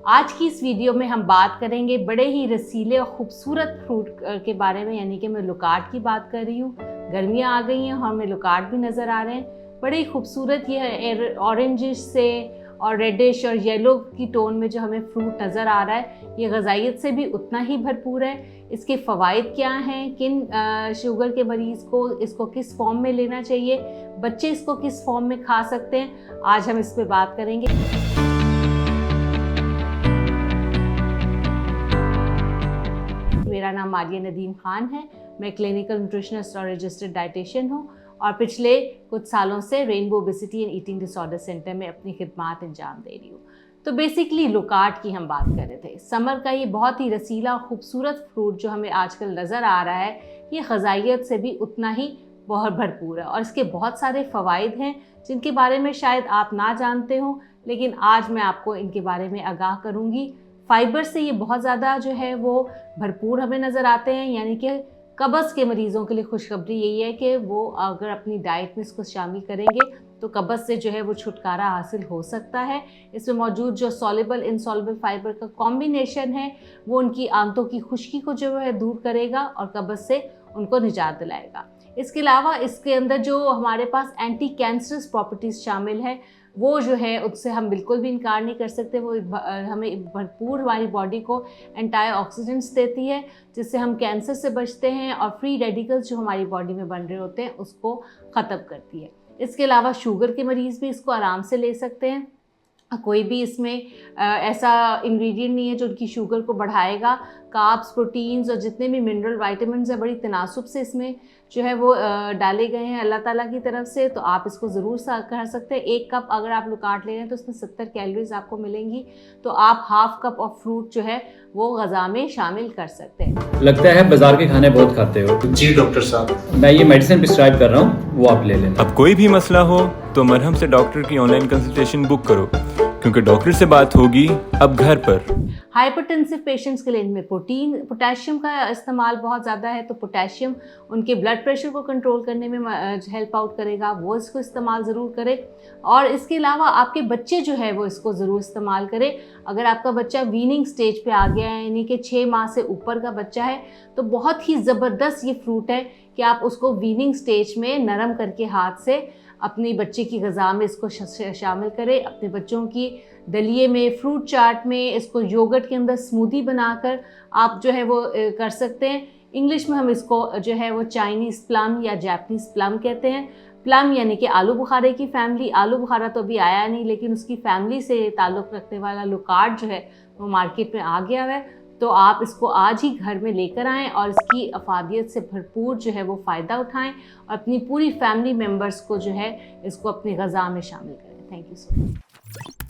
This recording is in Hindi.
आज की इस वीडियो में हम बात करेंगे बड़े ही रसीले और ख़ूबसूरत फ्रूट के बारे में, यानी कि मैं लुकार्ड की बात कर रही हूँ। गर्मियाँ आ गई हैं और हमें लुकार्ड भी नज़र आ रहे हैं। बड़े ही खूबसूरत ये ऑरेंजिश से और रेडिश और येलो की टोन में जो हमें फ्रूट नज़र आ रहा है, ये ग़िज़ाइयत से भी उतना ही भरपूर है। इसके फ़वाइद क्या हैं, किन शुगर के मरीज़ को इसको किस फॉर्म में लेना चाहिए, बच्चे इसको किस फॉर्म में खा सकते हैं, आज हम इस पर बात करेंगे। मेरा नाम मारिया नदीम खान है। मैं क्लिनिकल न्यूट्रिशनिस्ट और रजिस्टर्ड डाइटिशियन हूँ और पिछले कुछ सालों से rainbow obesity and eating disorder centre में अपनी खिदमात अंजाम दे रही हूँ। तो बेसिकली लुकार्ड की हम बात कर रहे थे। समर का ये बहुत ही रसीला और खूबसूरत फ्रूट जो हमें आजकल नज़र आ रहा है, ये ग़िज़ाइयत से भी उतना ही बहुत भरपूर है और इसके बहुत सारे फ़वाइद हैं जिनके बारे में शायद आप ना जानते हो, लेकिन आज मैं आपको इनके बारे में आगाह करूँगी। फाइबर से ये बहुत ज़्यादा जो है वो भरपूर हमें नज़र आते हैं, यानी कि कब्ज़ के मरीज़ों के लिए खुशखबरी यही है कि वो अगर अपनी डाइट में इसको शामिल करेंगे तो कब्ज़ से जो है वो छुटकारा हासिल हो सकता है। इसमें मौजूद जो सॉल्युबल इनसॉल्युबल फाइबर का कॉम्बिनेशन है वो उनकी आंतों की खुश्की को जो है दूर करेगा और कब्ज़ से उनको निजात दिलाएगा। इसके अलावा इसके अंदर जो हमारे पास एंटी कैंसरस प्रॉपर्टीज़ शामिल है वो जो है उससे हम बिल्कुल भी इनकार नहीं कर सकते। वो हमें भरपूर हमारी बॉडी को एंटी ऑक्सीडेंट्स देती है जिससे हम कैंसर से बचते हैं और फ्री रेडिकल्स जो हमारी बॉडी में बन रहे होते हैं उसको ख़त्म करती है। इसके अलावा शुगर के मरीज़ भी इसको आराम से ले सकते हैं। कोई भी इसमें ऐसा इंग्रेडिएंट नहीं है जो उनकी शुगर को बढ़ाएगा। कार्ब्स, प्रोटीन्स और जितने भी मिनरल वाइटामिन्स हैं बड़ी तनासुब से इसमें जो है वो डाले गए हैं अल्लाह ताला की तरफ से। तो आप इसको ज़रूर कर सकते हैं। 1 कप अगर आप लुकार्ड ले रहे हैं तो उसमें 70 कैलोरीज आपको मिलेंगी। तो आप हाफ कप ऑफ फ्रूट जो है वो ग़िज़ा में शामिल कर सकते हैं। लगता है बाजार के खाने बहुत खाते हो। जी डॉक्टर साहब, मैं ये मेडिसिन प्रिस्क्राइब कर रहा हूँ, वो आप ले लेना। अब कोई भी मसला हो तो मरहम से डॉक्टर की ऑनलाइन कंसल्टेशन बुक करो, क्योंकि डॉक्टर से बात होगी अब घर पर। हाइपरटेंसिव पेशेंट्स के लिए इनमें पोटेशियम का इस्तेमाल बहुत ज़्यादा है, तो पोटेशियम उनके ब्लड प्रेशर को कंट्रोल करने में हेल्प आउट करेगा, वो इसको इस्तेमाल ज़रूर करें। और इसके अलावा आपके बच्चे जो है वो इसको ज़रूर इस्तेमाल करें। अगर आपका बच्चा वीनिंग स्टेज पे आ गया है, यानी कि 6 माह से ऊपर का बच्चा है, तो बहुत ही ज़बरदस्त ये फ्रूट है कि आप उसको वीनिंग स्टेज में नरम करके हाथ से अपनी बच्चे की ग़िज़ा में इसको शामिल करें। अपने बच्चों की दलिए में, फ्रूट चाट में, इसको योगर्ट के अंदर स्मूदी बनाकर आप जो है वो कर सकते हैं। इंग्लिश में हम इसको जो है वो चाइनीज़ प्लम या जापानीज़ प्लम कहते हैं। प्लम यानी कि आलू बुखारे की फैमिली। आलू बुखारा तो अभी आया नहीं, लेकिन उसकी फैमिली से ताल्लुक़ रखने वाला लुकार्ड जो है वो मार्केट में आ गया है। तो आप इसको आज ही घर में लेकर आएँ और इसकी अफादियत से भरपूर जो है वो फ़ायदा उठाएं और अपनी पूरी फैमिली मेम्बर्स को जो है इसको अपनी ग़िज़ा में शामिल करें। Thank you so much.